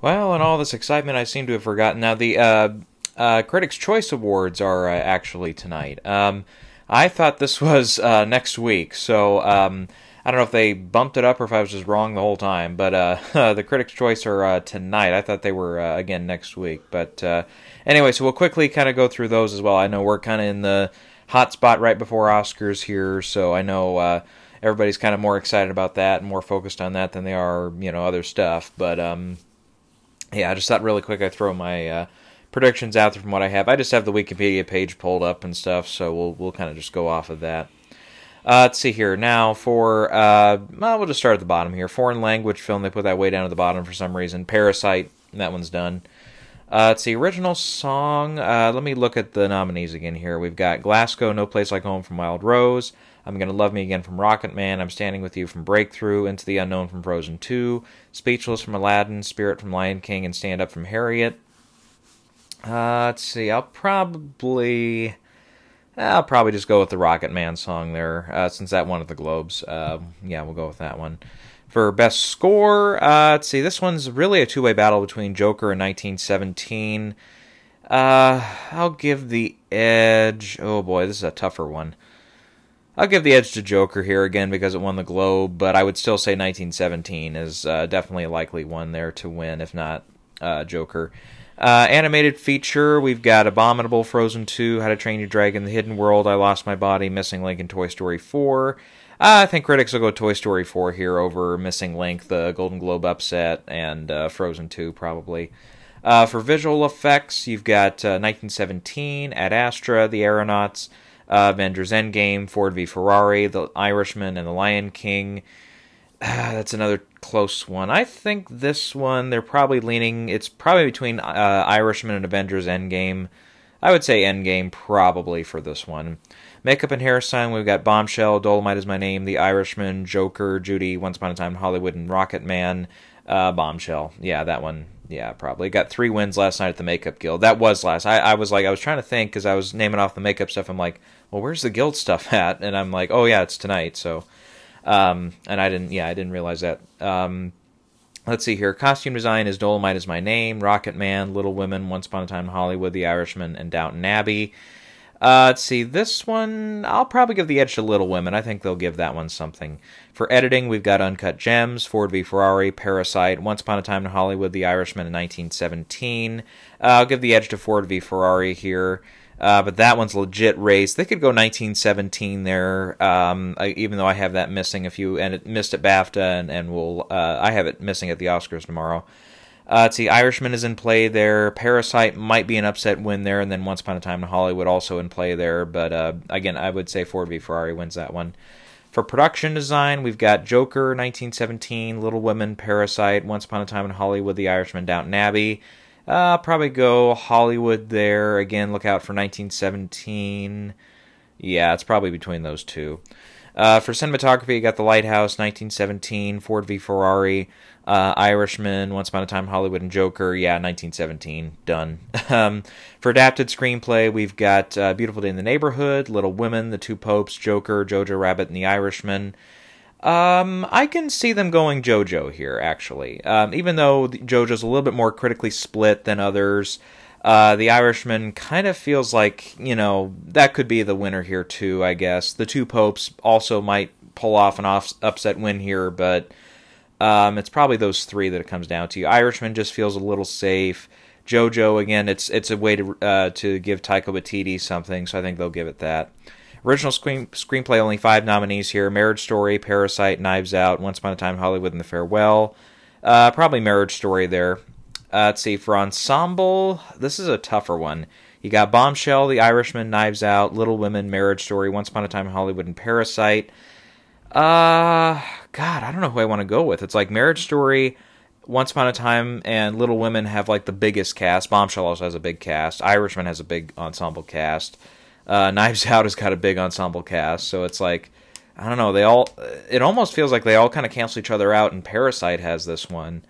Well, in all this excitement, I seem to have forgotten. Now, the Critics' Choice Awards are actually tonight. I thought this was next week, so I don't know if they bumped it up or if I was just wrong the whole time. But the Critics' Choice are tonight. I thought they were again next week. But anyway, so we'll quickly kind of go through those as well. I know we're kind of in the hot spot right before Oscars here, so I know everybody's kind of more excited about that and more focused on that than they are, other stuff. But yeah, I just thought really quick I'd throw my predictions out there from what I have. I just have the Wikipedia page pulled up and stuff, so we'll kind of just go off of that. Let's see here. Now for, we'll just start at the bottom here. Foreign language film, they put that way down at the bottom for some reason. Parasite, that one's done. Let's see, original song. Let me look at the nominees again here. We've got Glasgow, No Place Like Home from Wild Rose. I'm Gonna Love Me Again from Rocket Man. I'm Standing With You from Breakthrough. Into the Unknown from Frozen 2. Speechless from Aladdin. Spirit from Lion King. And Stand Up from Harriet. Let's see. I'll probably just go with the Rocket Man song there, since that won at the Globes. Yeah, we'll go with that one. For Best Score, let's see. This one's really a two-way battle between Joker and 1917. I'll give the edge. Oh boy, this is a tougher one. I'll give the edge to Joker here again because it won the Globe, but I would still say 1917 is definitely a likely one there to win, if not Joker. Animated feature, we've got Abominable, Frozen 2, How to Train Your Dragon, The Hidden World, I Lost My Body, Missing Link, and Toy Story 4. I think critics will go Toy Story 4 here over Missing Link, the Golden Globe upset, and Frozen 2 probably. For visual effects, you've got 1917, Ad Astra, The Aeronauts, Avengers Endgame, Ford v Ferrari, The Irishman, and The Lion King. That's another close one. I think this one, they're probably leaning, it's probably between Irishman and Avengers Endgame. I would say Endgame probably for this one. Makeup and hairstyling, we've got Bombshell, Dolomite Is My Name, The Irishman, Joker, Judy, Once Upon a Time in Hollywood, and Rocket Man. Bombshell. Yeah, that one. Yeah, probably. Got 3 wins last night at the Makeup Guild. That was last. I was trying to think because I was naming off the makeup stuff. I'm like, well, where's the guild stuff at? And I'm like, oh yeah, it's tonight. So, and I didn't realize that. Let's see here. Costume design is Dolomite Is My Name, Rocket Man, Little Women, Once Upon a Time in Hollywood, The Irishman, and Downton Abbey. Let's see, this one, I'll probably give the edge to Little Women. I think they'll give that one something. For editing, we've got Uncut Gems, Ford v Ferrari, Parasite, Once Upon a Time in Hollywood, The Irishman in 1917. I'll give the edge to Ford v Ferrari here. But that one's legit race. They could go 1917 there, even though I have that missing a few, and it missed at BAFTA, and I have it missing at the Oscars tomorrow. Let's see, Irishman is in play there. Parasite might be an upset win there, and then Once Upon a Time in Hollywood also in play there. But again, I would say Ford v Ferrari wins that one. For production design, we've got Joker, 1917, Little Women, Parasite, Once Upon a Time in Hollywood, The Irishman, Downton Abbey. Probably go Hollywood there. Again, look out for 1917. Yeah, it's probably between those two. For cinematography, you got The Lighthouse, 1917, Ford v Ferrari, Irishman, Once Upon a Time in Hollywood, and Joker. Yeah, 1917. Done. For adapted screenplay, we've got Beautiful Day in the Neighborhood, Little Women, The Two Popes, Joker, Jojo Rabbit, and The Irishman. I can see them going JoJo here, actually. Even though JoJo's a little bit more critically split than others, The Irishman kind of feels like, that could be the winner here too, I guess. The Two Popes also might pull off an upset win here, but it's probably those 3 that it comes down to. Irishman just feels a little safe. JoJo, again, it's a way to give Taika Waititi something, so I think they'll give it that. Original screenplay, only 5 nominees here. Marriage Story, Parasite, Knives Out, Once Upon a Time in Hollywood, and The Farewell. Probably Marriage Story there. Let's see, for ensemble, this is a tougher one. You got Bombshell, The Irishman, Knives Out, Little Women, Marriage Story, Once Upon a Time in Hollywood, and Parasite. God, I don't know who I want to go with. It's like Marriage Story, Once Upon a Time, and Little Women have like the biggest cast. Bombshell also has a big cast. Irishman has a big ensemble cast. Knives Out has got a big ensemble cast, so it's like, I don't know, it almost feels like they all kind of cancel each other out, and Parasite has this one.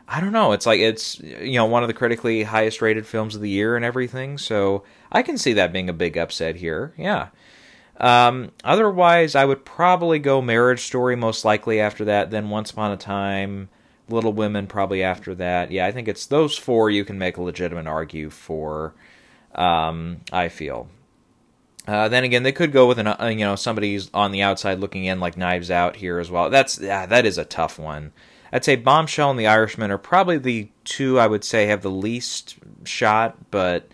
I don't know, it's like, it's, one of the critically highest rated films of the year and everything, so I can see that being a big upset here, yeah. Otherwise, I would probably go Marriage Story most likely after that, then Once Upon a Time, Little Women probably after that. Yeah, I think it's those four you can make a legitimate argue for, I feel. Then again, they could go with somebody's on the outside looking in, like Knives Out here as well. That is a tough one. I'd say Bombshell and The Irishman are probably the two I would say have the least shot, but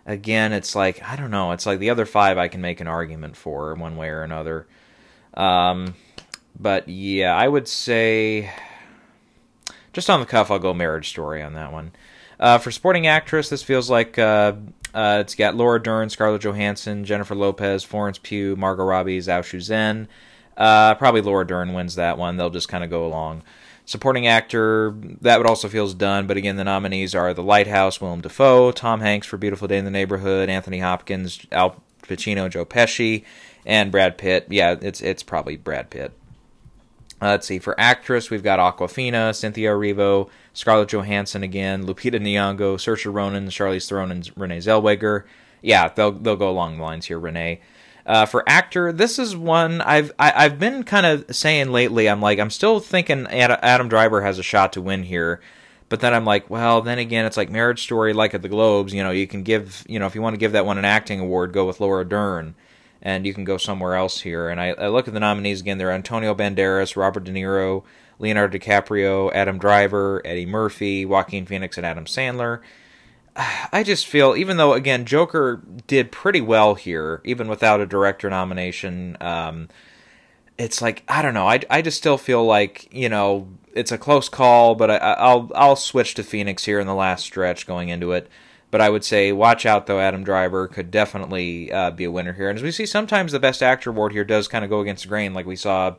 again, it's like, I don't know. It's like the other five I can make an argument for one way or another. But yeah, I would say, just on the cuff, I'll go Marriage Story on that one. For supporting actress, this feels like it's got Laura Dern, Scarlett Johansson, Jennifer Lopez, Florence Pugh, Margot Robbie, Zhao Shuzhen. Probably Laura Dern wins that one. They'll just kind of go along. Supporting actor, that would also feels done, but again, the nominees are The Lighthouse, Willem Dafoe, Tom Hanks for Beautiful Day in the Neighborhood, Anthony Hopkins, Al Pacino, Joe Pesci, and Brad Pitt. Yeah, it's probably Brad Pitt. Let's see, for actress, we've got Awkwafina, Cynthia Erivo, Scarlett Johansson again, Lupita Nyong'o, Saoirse Ronan, Charlize Theron, and Renee Zellweger. Yeah, they'll go along the lines here, Renee. For actor, this is one I've been kind of saying lately. I'm still thinking Adam Driver has a shot to win here, but then I'm like, well, then again, it's like Marriage Story, like at the Globes. You can give, if you want to give that one an acting award, go with Laura Dern, and you can go somewhere else here. And I look at the nominees again. They're Antonio Banderas, Robert De Niro, Leonardo DiCaprio, Adam Driver, Eddie Murphy, Joaquin Phoenix, and Adam Sandler. I just feel, even though, again, Joker did pretty well here, even without a director nomination, it's like, I don't know, I just still feel like, it's a close call, but I'll switch to Phoenix here in the last stretch going into it. But I would say, watch out, though, Adam Driver could definitely be a winner here. And as we see, sometimes the Best Actor award here does kind of go against the grain, like we saw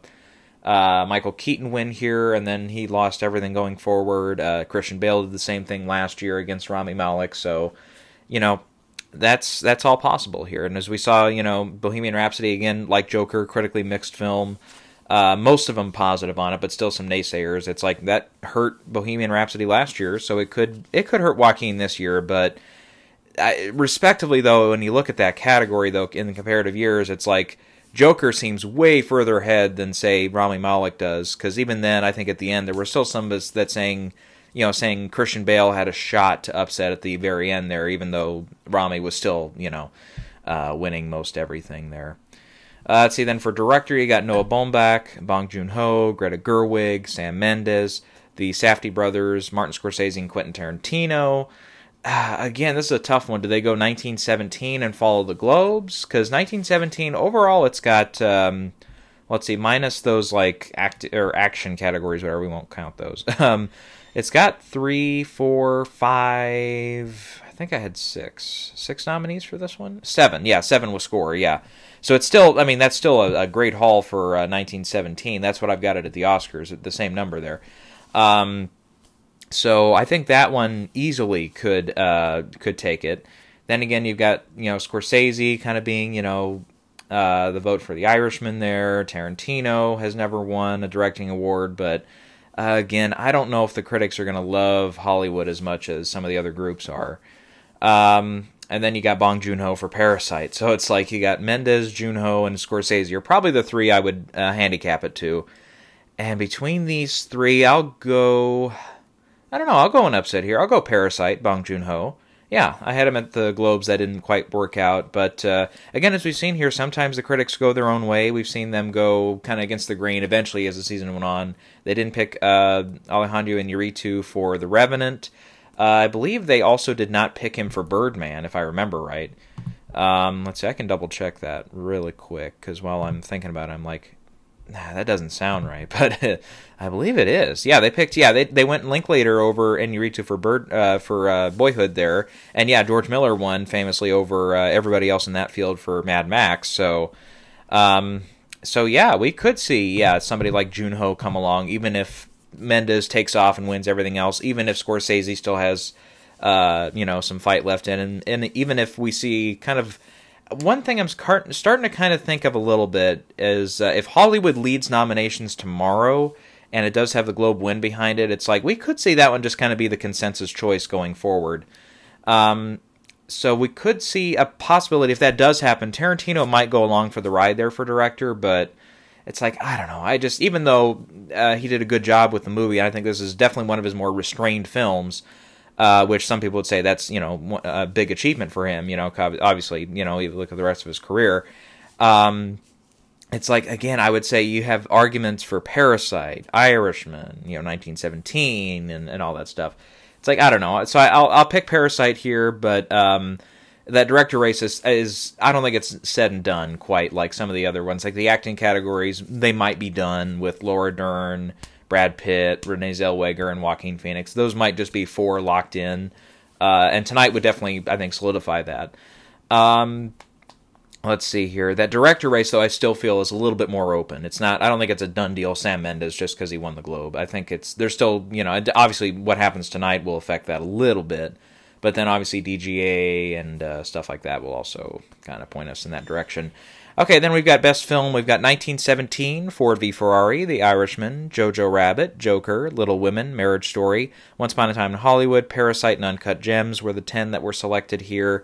Michael Keaton win here, and then he lost everything going forward. Christian Bale did the same thing last year against Rami Malek, so, that's all possible here. And as we saw, Bohemian Rhapsody, again, like Joker, critically mixed film. Most of them positive on it, but still some naysayers. It's like, that hurt Bohemian Rhapsody last year, so it could hurt Joaquin this year, but respectively, though, when you look at that category, though, in the comparative years, it's like, Joker seems way further ahead than, say, Rami Malek does, because even then, I think at the end, there were still some of us that saying Christian Bale had a shot to upset at the very end there, even though Rami was still, winning most everything there. Let's see, then for director, you got Noah Baumbach, Bong Joon-ho, Greta Gerwig, Sam Mendes, the Safdie brothers, Martin Scorsese, and Quentin Tarantino. Again, this is a tough one. Do they go 1917 and follow the Globes? Because 1917, overall, it's got, let's see, minus those, like, action categories, whatever, we won't count those. It's got 3, 4, 5, I think I had 6 nominees for this one? 7, yeah, 7 with score, yeah. So it's still, that's still a great haul for 1917. That's what I've got it at the Oscars, the same number there. So I think that one easily could take it. Then again, you've got Scorsese kind of being the vote for The Irishman there. Tarantino has never won a directing award, but again, I don't know if the critics are going to love Hollywood as much as some of the other groups are. And then you got Bong Joon-ho for Parasite. So it's like you got Mendes, Joon-ho, and Scorsese are probably the three I would handicap it to. And between these three, I'll go an upset here. I'll go Parasite, Bong Joon-ho. Yeah, I had him at the Globes. That didn't quite work out. But again, as we've seen here, sometimes the critics go their own way. We've seen them go kind of against the grain eventually as the season went on. They didn't pick Alejandro Iñárritu for The Revenant. I believe they also did not pick him for Birdman, if I remember right. Let's see, I can double check that really quick, because while I'm thinking about it, I'm like, nah, that doesn't sound right, but I believe it is. Yeah, they went Linklater over Iñárritu for Boyhood there, and yeah, George Miller won famously over everybody else in that field for Mad Max. So yeah, we could see somebody like Joon-ho come along, even if Mendes takes off and wins everything else, even if Scorsese still has some fight left in, and even if we see kind of. One thing I'm starting to kind of think of a little bit is if Hollywood leads nominations tomorrow and it does have the Globe win behind it, it's like we could see that one just kind of be the consensus choice going forward. So we could see a possibility if that does happen. Tarantino might go along for the ride there for director, but it's like, I don't know. I just, even though he did a good job with the movie, I think this is definitely one of his more restrained films, which some people would say that's, a big achievement for him, obviously, you look at the rest of his career. It's like, again, I would say you have arguments for Parasite, Irishman, 1917, and all that stuff. It's like, I don't know. So I'll pick Parasite here, but that director race is, I don't think it's said and done quite like some of the other ones. Like the acting categories, they might be done with Laura Dern, Brad Pitt, Renee Zellweger, and Joaquin Phoenix. Those might just be 4 locked in. And tonight would definitely, I think, solidify that. Let's see here. That director race, though, I still feel is a little bit more open. It's not, I don't think it's a done deal, Sam Mendes, just because he won the Globe. I think there's still, obviously what happens tonight will affect that a little bit. But then obviously DGA and stuff like that will also kind of point us in that direction. Okay, then we've got Best Film. We've got 1917, Ford v. Ferrari, The Irishman, Jojo Rabbit, Joker, Little Women, Marriage Story, Once Upon a Time in Hollywood, Parasite, and Uncut Gems were the 10 that were selected here.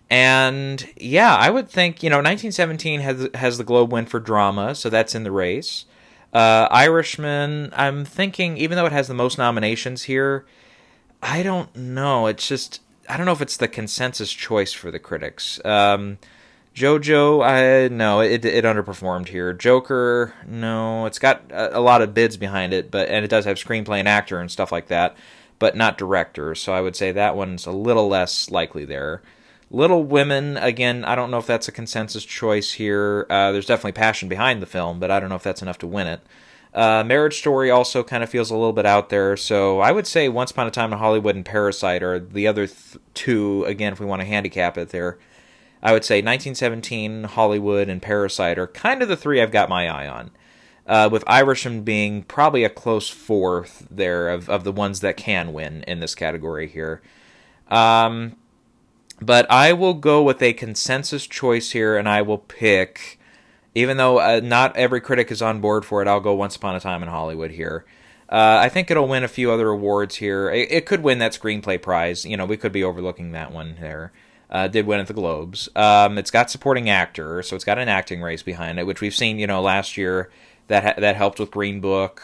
And yeah, I would think, 1917 has the Globe win for drama, so that's in the race. Irishman, I'm thinking, even though it has the most nominations here, I don't know. It's just, I don't know if it's the consensus choice for the critics. Jojo, no, it underperformed here. Joker, no, it's got a lot of bids behind it, and it does have screenplay and actor and stuff like that, but not director. So I would say that one's a little less likely there. Little Women, again, I don't know if that's a consensus choice here. There's definitely passion behind the film, but I don't know if that's enough to win it. Marriage Story also kind of feels a little bit out there, so I would say Once Upon a Time in Hollywood and Parasite are the other 2, again, if we want to handicap it there. I would say 1917, Hollywood, and Parasite are kind of the 3 I've got my eye on, with Irishman being probably a close 4th there of the ones that can win in this category here. But I will go with a consensus choice here, and I will pick, even though not every critic is on board for it, I'll go Once Upon a Time in Hollywood here. I think it'll win a few other awards here. It could win that screenplay prize. We could be overlooking that one there. Did win at the Globes. It's got supporting actor, so it's got an acting race behind it, which we've seen, last year that helped with Green Book.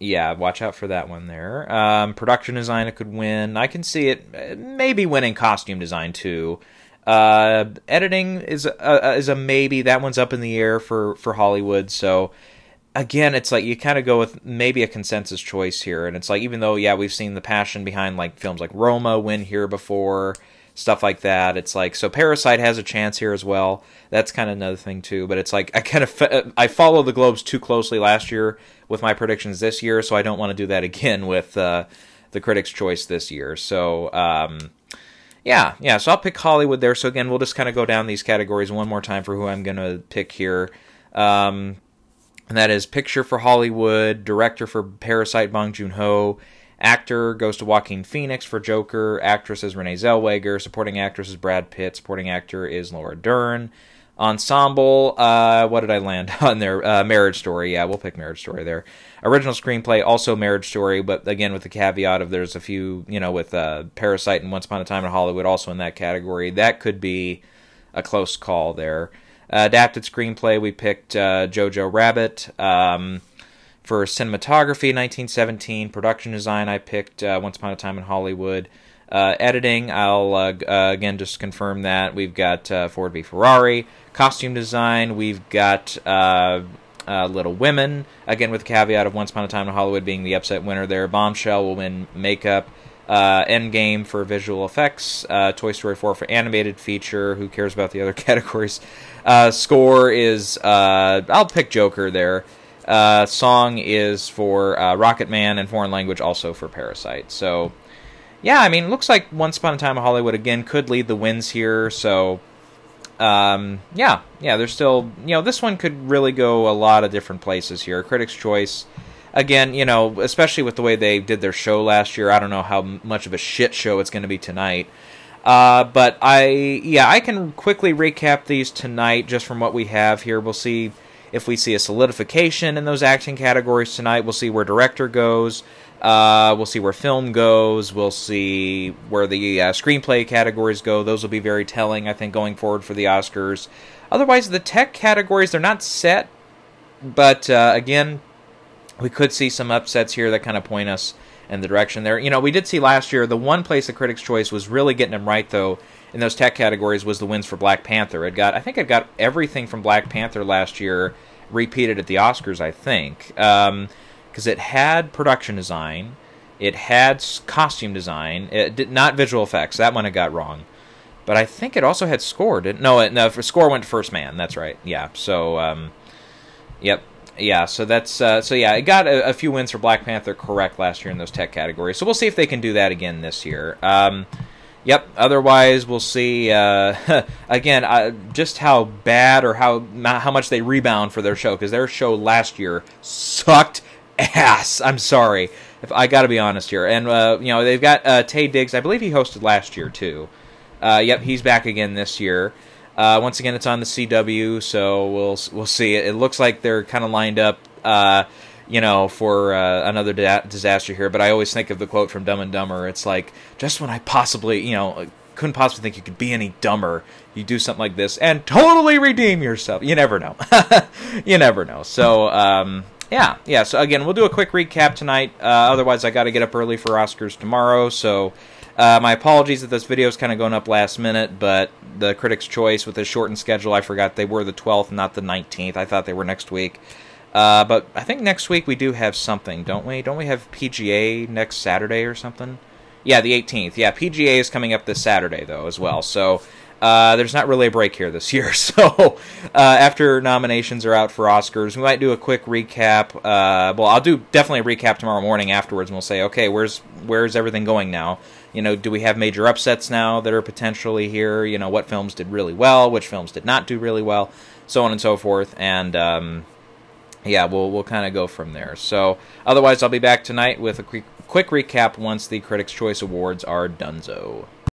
Yeah, watch out for that one there. Production design, it could win. I can see it maybe winning costume design too. Editing is a maybe. That one's up in the air for Hollywood. So again, it's like you kind of go with maybe a consensus choice here. And it's like, even though, yeah, we've seen the passion behind like films like Roma win here before, stuff like that. It's like, so Parasite has a chance here as well. That's kind of another thing too. But it's like, I followed the Globes too closely last year with my predictions this year, so I don't want to do that again with the Critics' Choice this year. So, yeah, so I'll pick Hollywood there. So again, we'll just kind of go down these categories one more time for who I'm going to pick here. And that is Picture for Hollywood, Director for Parasite, Bong Joon-ho, Actor goes to Joaquin Phoenix for Joker, Actress is Renee Zellweger, Supporting Actress is Brad Pitt, Supporting Actor is Laura Dern. Ensemble, what did I land on there? Marriage Story, yeah, we'll pick Marriage Story there. Original Screenplay, also Marriage Story, but again with the caveat of there's a few, with Parasite and Once Upon a Time in Hollywood also in that category. That could be a close call there. Adapted Screenplay, we picked Jojo Rabbit. For Cinematography, 1917. Production Design, I picked Once Upon a Time in Hollywood. Editing, I'll again just confirm that. We've got Ford v. Ferrari. Costume Design, we've got Little Women, again with the caveat of Once Upon a Time in Hollywood being the upset winner there. Bombshell will win Makeup. Endgame for Visual Effects. Toy Story 4 for Animated Feature. Who cares about the other categories? Score is, I'll pick Joker there. Song is for Rocket Man, and Foreign Language also for Parasite. So, yeah, I mean, it looks like Once Upon a Time in Hollywood, again, could lead the wins here. So, yeah, there's still, this one could really go a lot of different places here. Critics' Choice, again, especially with the way they did their show last year, I don't know how much of a shit show it's going to be tonight. But I can quickly recap these tonight just from what we have here. We'll see if we see a solidification in those acting categories tonight. We'll see where director goes. We'll see where film goes. We'll see where the screenplay categories go. Those will be very telling, I think, going forward for the Oscars. Otherwise, the tech categories, they're not set, but again, we could see some upsets here that kind of point us in the direction there. You know, we did see last year, the one place the Critics' Choice was really getting them right, though, in those tech categories was the wins for Black Panther. I think it got everything from Black Panther last year repeated at the Oscars, I think, because it had production design, it had costume design, it did not visual effects. That one it got wrong. But I think it also had score. No, for score went to First Man. That's right. Yeah. So, yep. Yeah. So that's yeah. It got a few wins for Black Panther correct last year in those tech categories. So we'll see if they can do that again this year. Yep. Otherwise, we'll see again just how bad or how much they rebound for their show, because their show last year sucked ass. I'm sorry, if I got to be honest here. And you know, they've got Taye Diggs. I believe he hosted last year too. Yep, he's back again this year. Once again, it's on the CW, so we'll see. It looks like they're kind of lined up, you know, for another disaster here. But I always think of the quote from Dumb and Dumber. It's like, just when I possibly, you know, couldn't possibly think you could be any dumber, you do something like this and totally redeem yourself. You never know. You never know. So, yeah. So again, we'll do a quick recap tonight. Otherwise, I got to get up early for Oscars tomorrow, so. My apologies that this video is kind of going up last minute, but the Critics' Choice with this shortened schedule, I forgot they were the 12th, not the 19th. I thought they were next week. But I think next week we do have something, don't we? Don't we have PGA next Saturday or something? Yeah, the 18th. Yeah, PGA is coming up this Saturday, though, as well. So there's not really a break here this year. So after nominations are out for Oscars, we might do a quick recap. Well, I'll do definitely a recap tomorrow morning afterwards, and we'll say, okay, where's everything going now? You know, do we have major upsets now that are potentially here? You know, what films did really well, which films did not do really well, so on and so forth. And yeah, we'll kind of go from there. So otherwise, I'll be back tonight with a quick recap once the Critics' Choice Awards are donezo.